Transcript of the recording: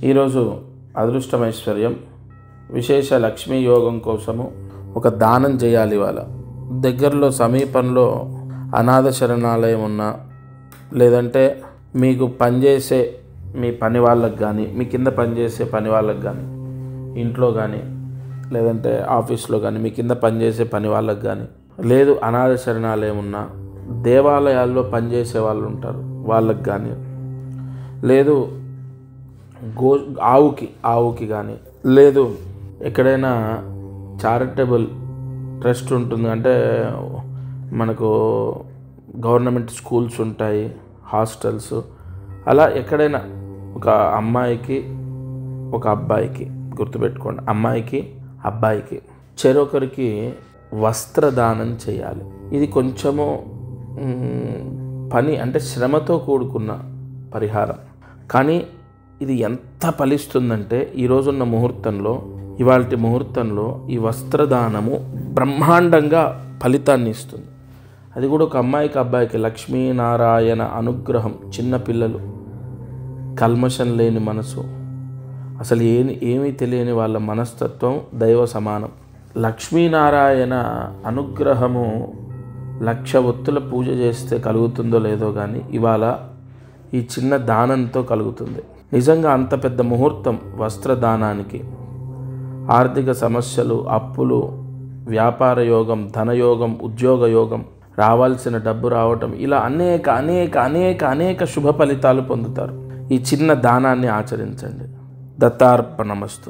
ఈరోజు అదృష్టమైశ్వర్యం విశేష లక్ష్మీ యోగం కోసము ఒక దానం చేయాలి. ఇవాళ దగ్గరలో సమీపంలో అనాథ శరణాలయం ఉన్నా, లేదంటే మీకు పనిచేసే మీ పని వాళ్ళకి కానీ, మీ కింద పనిచేసే పని వాళ్ళకి కానీ, ఇంట్లో కానీ లేదంటే ఆఫీస్లో కానీ మీ కింద పనిచేసే పని వాళ్ళకి కానీ, లేదు అనాథ శరణాలయం ఉన్నా, దేవాలయాల్లో పనిచేసే వాళ్ళు ఉంటారు వాళ్ళకి కానీ, లేదు ఆవుకి కానీ, లేదు ఎక్కడైనా చారిటబుల్ ట్రస్ట్ ఉంటుంది, అంటే మనకు గవర్నమెంట్ స్కూల్స్ ఉంటాయి, హాస్టల్స్, అలా ఎక్కడైనా ఒక అమ్మాయికి ఒక అబ్బాయికి, గుర్తుపెట్టుకోండి, అమ్మాయికి అబ్బాయికి చెరొకరికి వస్త్రదానం చేయాలి. ఇది కొంచెము పని, అంటే శ్రమతో కూడుకున్న పరిహారం, కానీ ఇది ఎంత ఫలిస్తుందంటే ఈరోజున్న ముహూర్తంలో, ఇవాల్టి ముహూర్తంలో ఈ వస్త్రదానము బ్రహ్మాండంగా ఫలితాన్ని ఇస్తుంది. అది కూడా ఒక అమ్మాయికి అబ్బాయికి లక్ష్మీనారాయణ అనుగ్రహం, చిన్నపిల్లలు, కల్మషం లేని మనసు, అసలు ఏమీ తెలియని వాళ్ళ మనస్తత్వం దైవ సమానం. లక్ష్మీనారాయణ అనుగ్రహము 1,00,000 ఒత్తుల పూజ చేస్తే కలుగుతుందో లేదో కానీ ఇవాళ ఈ చిన్న దానంతో కలుగుతుంది. నిజంగా అంత పెద్ద ముహూర్తం వస్త్రదానానికి. ఆర్థిక సమస్యలు, అప్పులు, వ్యాపార యోగం, ధనయోగం, ఉద్యోగ యోగం, రావాల్సిన డబ్బు రావటం, ఇలా అనేక అనేక అనేక అనేక శుభ ఫలితాలు పొందుతారు. ఈ చిన్న దానాన్ని ఆచరించండి. దత్తార్పణమస్తు.